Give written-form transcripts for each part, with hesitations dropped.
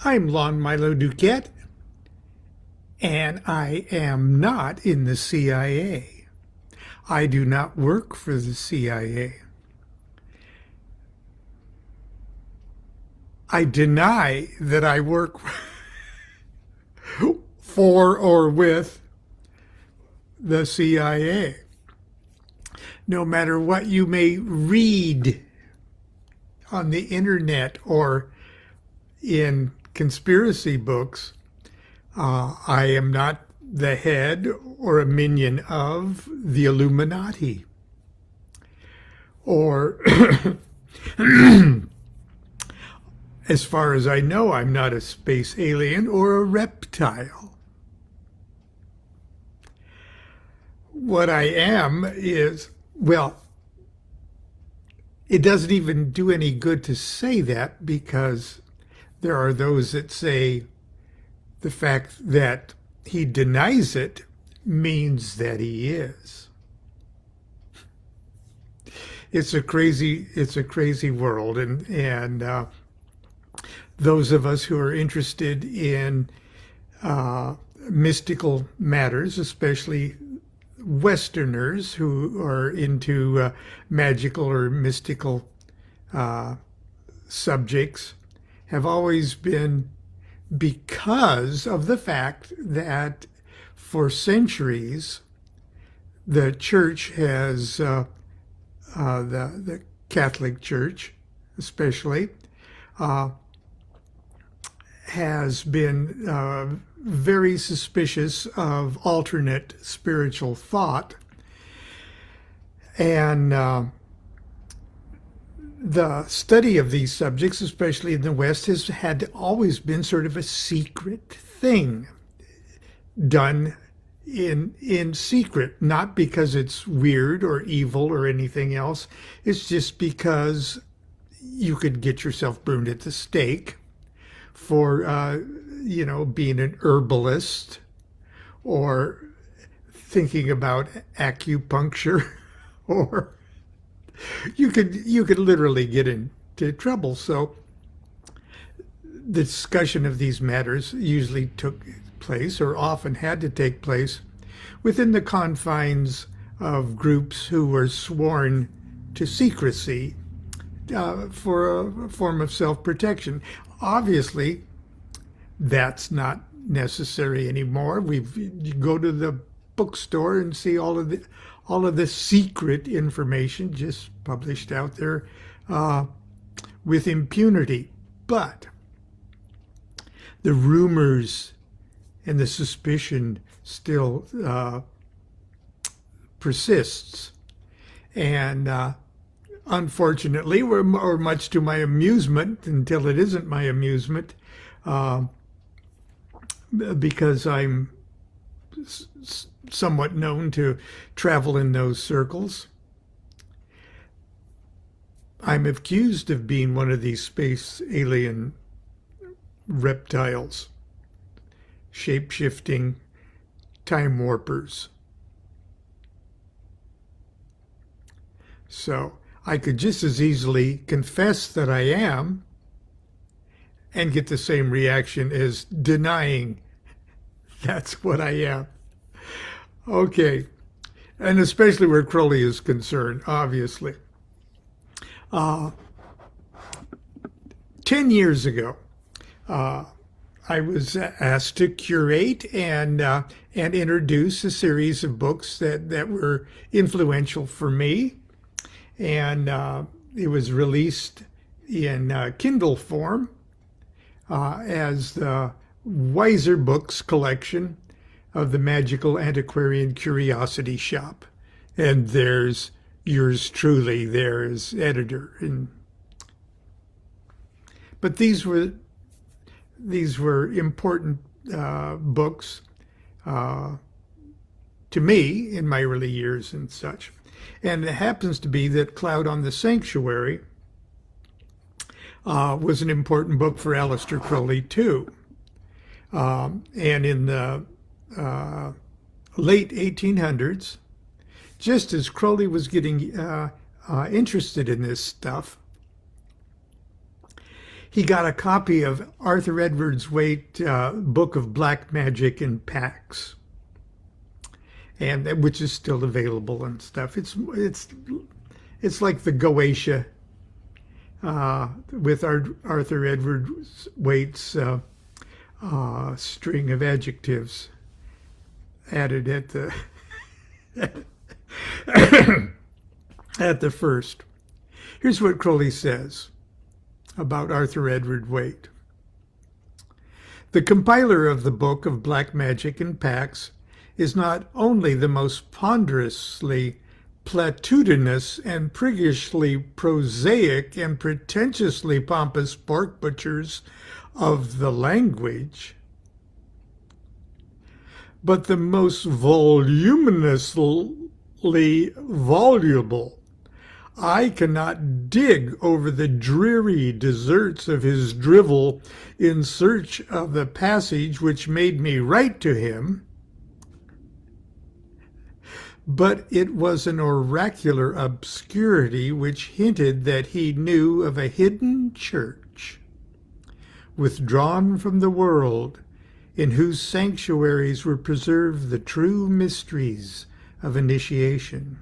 I'm Lon Milo DuQuette, and I am not in the CIA. I do not work for the CIA. I deny that I work for or with the CIA. No matter what you may read on the internet or in conspiracy books, I am not the head or a minion of the Illuminati. Or, as far as I know, I'm not a space alien or a reptile. What I am is, well, it doesn't even do any good to say that, because there are those that say the fact that he denies it means that he is. It's a crazy world, and those of us who are interested in mystical matters, especially Westerners who are into magical or mystical subjects, have always been, because of the fact that for centuries the church has, the Catholic Church especially, has been very suspicious of alternate spiritual thought. And the study of these subjects, especially in the West, has had always been sort of a secret thing, done in secret, not because it's weird or evil or anything else. It's just because you could get yourself burned at the stake for being an herbalist or thinking about acupuncture, or you could literally get into trouble. So the discussion of these matters usually took place, or often had to take place, within the confines of groups who were sworn to secrecy for a form of self-protection. Obviously, that's not necessary anymore. You go to the bookstore and see all of the secret information just published out there with impunity. But the rumors and the suspicion still persists. And unfortunately, or much to my amusement, until it isn't my amusement, because I'm somewhat known to travel in those circles, I'm accused of being one of these space alien reptiles, shape-shifting time warpers. So I could just as easily confess that I am and get the same reaction as denying that's what I am. Okay, and especially where Crowley is concerned, obviously. 10 years ago, I was asked to curate and introduce a series of books that were influential for me, and it was released in Kindle form as the Wiser Books collection of the Magical Antiquarian Curiosity Shop. And there's yours truly there as editor. But these were important books to me in my early years and such. And it happens to be that Cloud on the Sanctuary was an important book for Aleister Crowley too. And in the late 1800s, just as Crowley was getting interested in this stuff, he got a copy of Arthur Edwards Waite Book of Black Magic in Packs, and which is still available and stuff. It's like the Goetia with Arthur Edwards Waite's string of adjectives added at the at the first. Here's what Crowley says about Arthur Edward Waite. The compiler of the Book of Black Magic in Packs is not only the most ponderously platitudinous and priggishly prosaic and pretentiously pompous pork butchers of the language, but the most voluminously voluble. I cannot dig over the dreary deserts of his drivel in search of the passage which made me write to him, but it was an oracular obscurity which hinted that he knew of a hidden church, withdrawn from the world, in whose sanctuaries were preserved the true mysteries of initiation.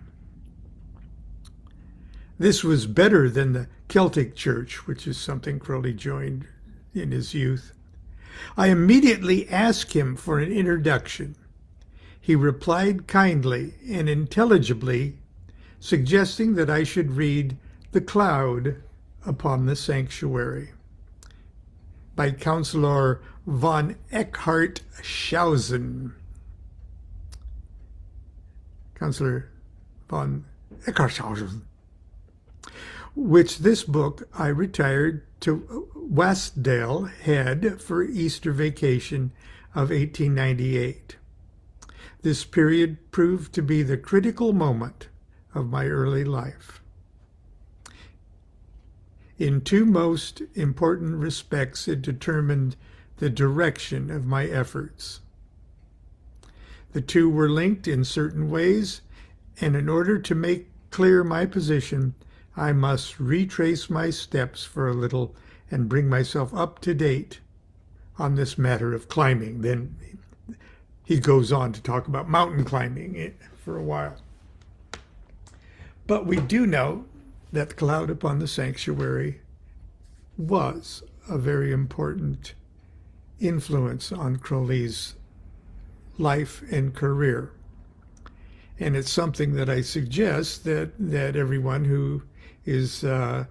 This was better than the Celtic Church, which is something Crowley joined in his youth. I immediately asked him for an introduction. He replied kindly and intelligibly, suggesting that I should read The Cloud Upon the Sanctuary by Counselor von Eckartshausen. Counselor von Eckartshausen. Which this book I retired to Westdale Head for Easter vacation of 1898. This period proved to be the critical moment of my early life. In two most important respects, it determined the direction of my efforts. The two were linked in certain ways, and in order to make clear my position, I must retrace my steps for a little and bring myself up to date on this matter of climbing. Then he goes on to talk about mountain climbing for a while. But we do know that Cloud Upon the Sanctuary was a very important influence on Crowley's life and career. And it's something that I suggest that everyone who is at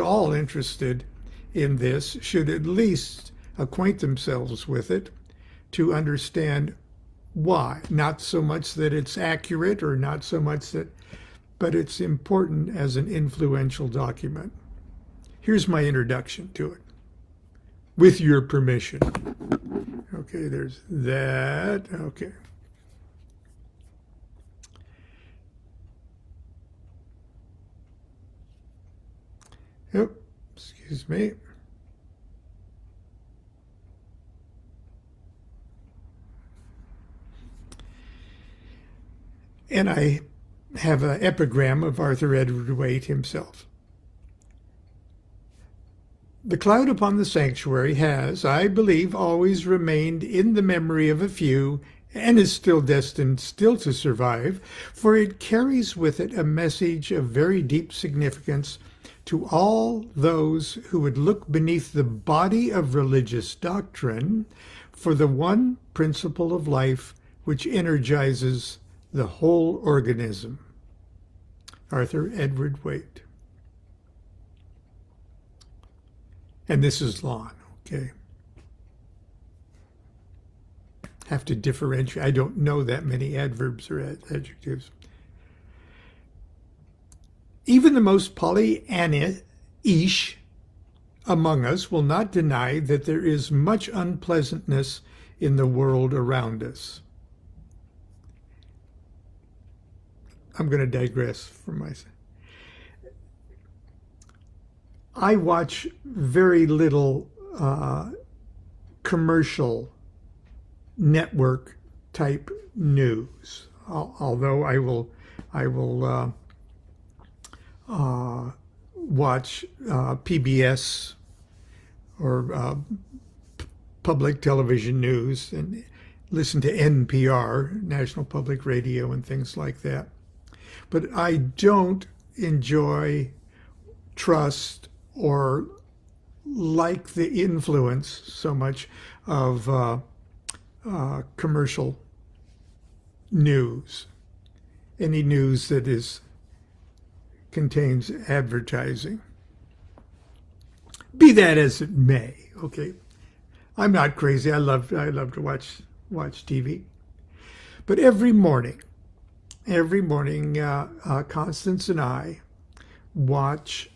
all interested in this should at least acquaint themselves with it to understand why. Not so much that it's accurate or not so much that, but it's important as an influential document. Here's my introduction to it, with your permission. Okay, there's that. Okay. Yep, excuse me. And I have an epigram of Arthur Edward Waite himself. The cloud upon the sanctuary has, I believe, always remained in the memory of a few and is still destined still to survive, for it carries with it a message of very deep significance to all those who would look beneath the body of religious doctrine for the one principle of life which energizes the whole organism. Arthur Edward Waite. And this is Lon, okay? Have to differentiate. I don't know that many adverbs or adjectives. Even the most Pollyanna-ish among us will not deny that there is much unpleasantness in the world around us. I'm going to digress from myself. I watch very little commercial network type news, although I will watch PBS or public television news and listen to NPR, National Public Radio, and things like that. But I don't enjoy, trust, or like the influence so much of commercial news. Any news that contains advertising. Be that as it may, okay. I'm not crazy. I love to watch TV. But every morning, Constance and I watch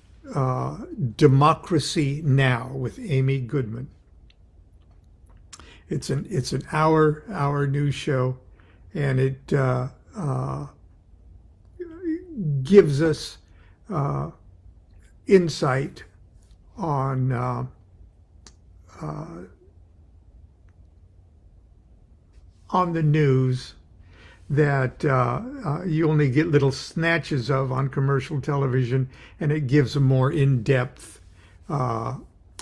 Democracy Now! With Amy Goodman. It's an hour news show, and it gives us insight on the news that you only get little snatches of on commercial television, and it gives a more in-depth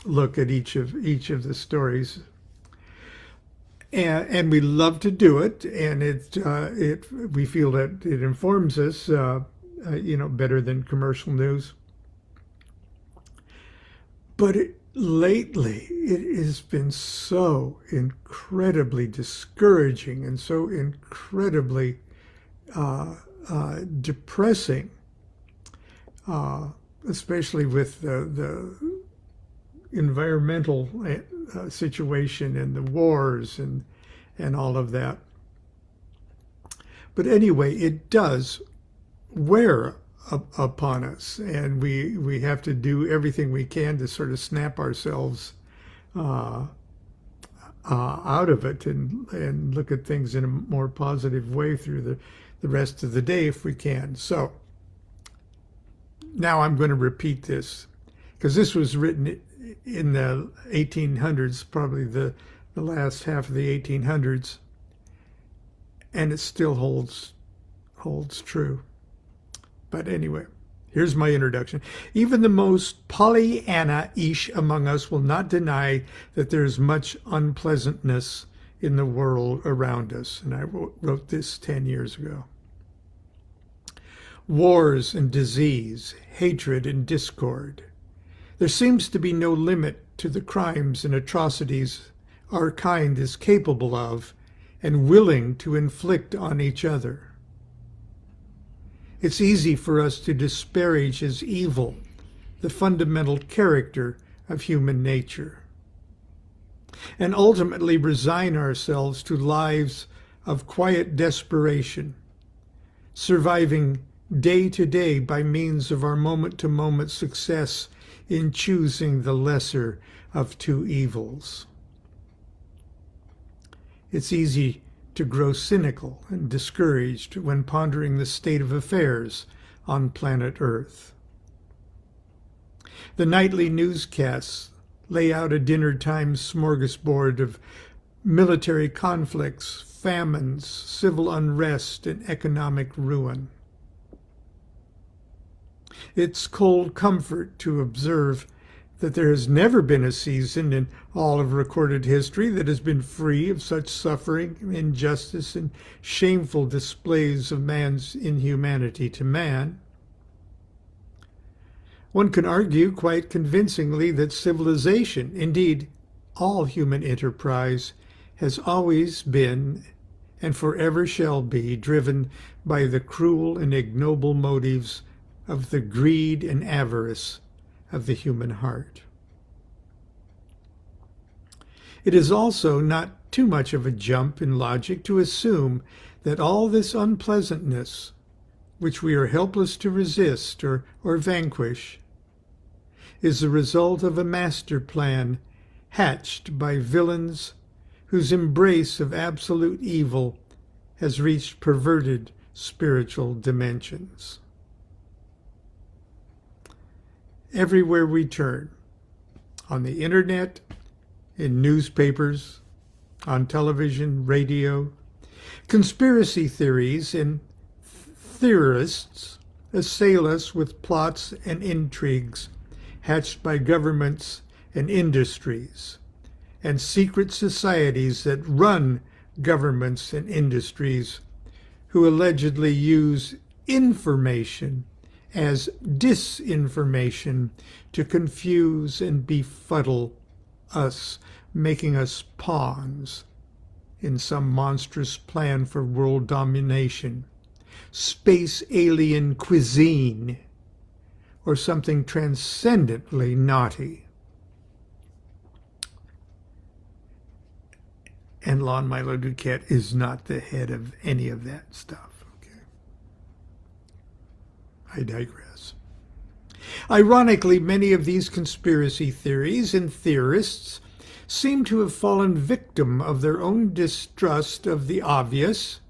look at each of the stories. And we love to do it, and we feel that it informs us, better than commercial news. But lately, it has been so incredibly discouraging and so incredibly depressing, especially with the environmental situation and the wars and all of that. But anyway, it does wear upon us, and we have to do everything we can to sort of snap ourselves out of it and look at things in a more positive way through the rest of the day if we can. So now I'm going to repeat this, because this was written in the 1800s, probably the last half of the 1800s, and it still holds true. But anyway, here's my introduction. Even the most Pollyanna-ish among us will not deny that there is much unpleasantness in the world around us. And I wrote this 10 years ago. Wars and disease, hatred and discord. There seems to be no limit to the crimes and atrocities our kind is capable of and willing to inflict on each other. It's easy for us to disparage as evil the fundamental character of human nature, and ultimately resign ourselves to lives of quiet desperation, surviving day to day by means of our moment-to-moment success in choosing the lesser of two evils. It's easy to grow cynical and discouraged when pondering the state of affairs on planet Earth. The nightly newscasts lay out a dinner-time smorgasbord of military conflicts, famines, civil unrest, and economic ruin. It's cold comfort to observe that there has never been a season in all of recorded history that has been free of such suffering, injustice, and shameful displays of man's inhumanity to man. One can argue quite convincingly that civilization, indeed all human enterprise, has always been and forever shall be driven by the cruel and ignoble motives of the greed and avarice of the human heart. It is also not too much of a jump in logic to assume that all this unpleasantness, which we are helpless to resist or vanquish, is the result of a master plan hatched by villains whose embrace of absolute evil has reached perverted spiritual dimensions. Everywhere we turn, on the internet, in newspapers, on television, radio, conspiracy theories and theorists assail us with plots and intrigues hatched by governments and industries, and secret societies that run governments and industries who allegedly use information as disinformation to confuse and befuddle us, making us pawns in some monstrous plan for world domination, space alien cuisine, or something transcendently naughty. And Lon Milo DuQuette is not the head of any of that stuff. Okay, I digress. Ironically, many of these conspiracy theories and theorists seem to have fallen victim of their own distrust of the obvious,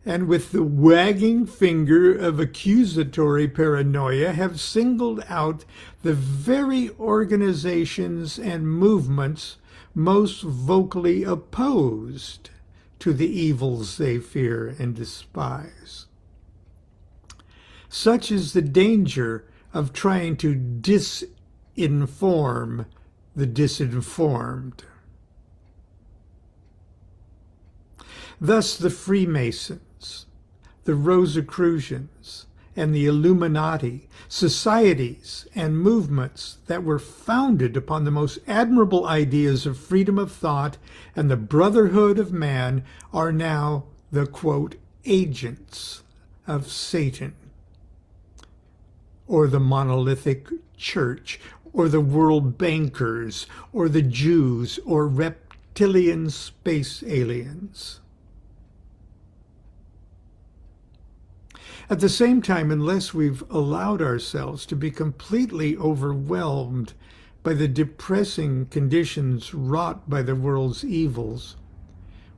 and with the wagging finger of accusatory paranoia have singled out the very organizations and movements most vocally opposed to the evils they fear and despise. Such is the danger of trying to disinform the disinformed. Thus the Freemasons, the Rosicrucians, and the Illuminati, societies and movements that were founded upon the most admirable ideas of freedom of thought and the brotherhood of man, are now the, quote, agents of Satan, or the monolithic church, or the world bankers, or the Jews, or reptilian space aliens. At the same time, unless we've allowed ourselves to be completely overwhelmed by the depressing conditions wrought by the world's evils,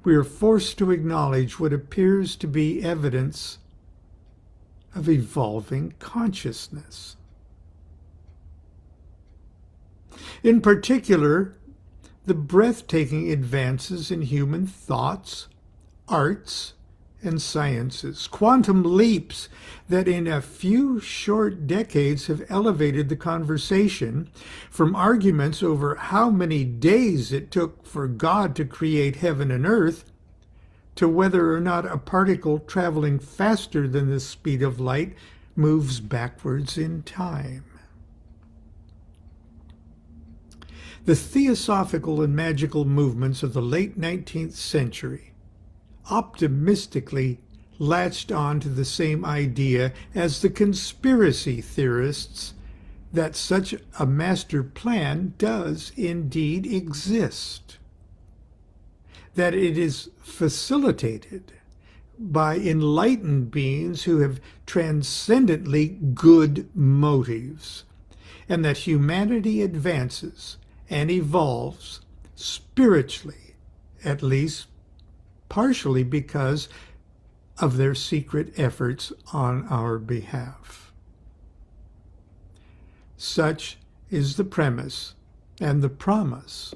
we are forced to acknowledge what appears to be evidence of evolving consciousness. In particular, the breathtaking advances in human thoughts, arts, and sciences, quantum leaps that in a few short decades have elevated the conversation from arguments over how many days it took for God to create heaven and earth to whether or not a particle traveling faster than the speed of light moves backwards in time. The theosophical and magical movements of the late 19th century optimistically latched on to the same idea as the conspiracy theorists that such a master plan does indeed exist, that it is facilitated by enlightened beings who have transcendently good motives, and that humanity advances and evolves spiritually, at least partially because of their secret efforts on our behalf. Such is the premise and the promise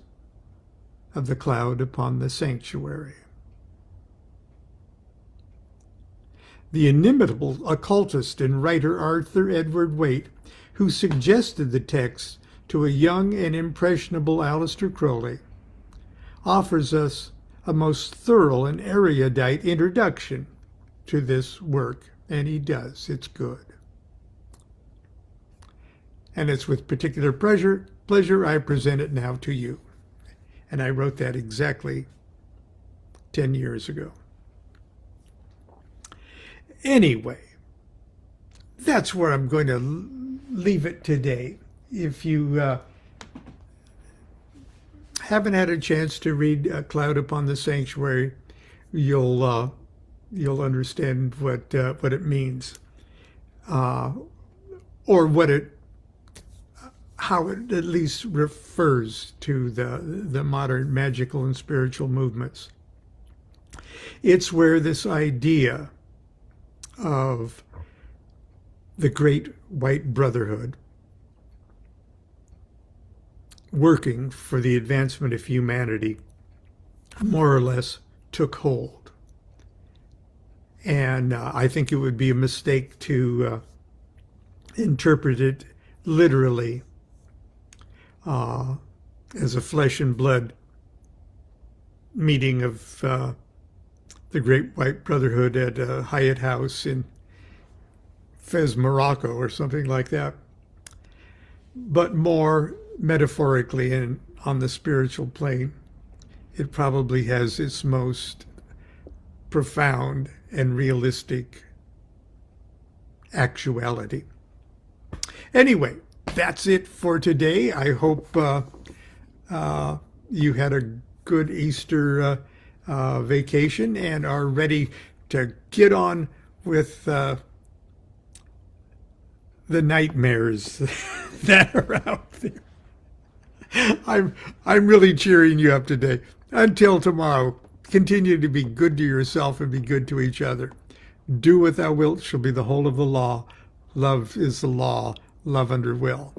of the cloud upon the sanctuary. The inimitable occultist and writer Arthur Edward Waite, who suggested the text to a young and impressionable Aleister Crowley, offers us a most thorough and erudite introduction to this work, and he does. It's good. And it's with particular pleasure I present it now to you. And I wrote that exactly 10 years ago. Anyway, that's where I'm going to leave it today. If you haven't had a chance to read Cloud Upon the Sanctuary, you'll understand what it means, or how it at least refers to the modern magical and spiritual movements. It's where this idea of the Great White Brotherhood working for the advancement of humanity more or less took hold. And I think it would be a mistake to interpret it literally as a flesh and blood meeting of the Great White Brotherhood at a Hyatt House in Fez, Morocco, or something like that, but more metaphorically and on the spiritual plane. It probably has its most profound and realistic actuality. Anyway, that's it for today. I hope you had a good Easter vacation and are ready to get on with the nightmares that are out there. I'm really cheering you up today. Until tomorrow, continue to be good to yourself and be good to each other. Do what thou wilt shall be the whole of the law. Love is the law. Love under will.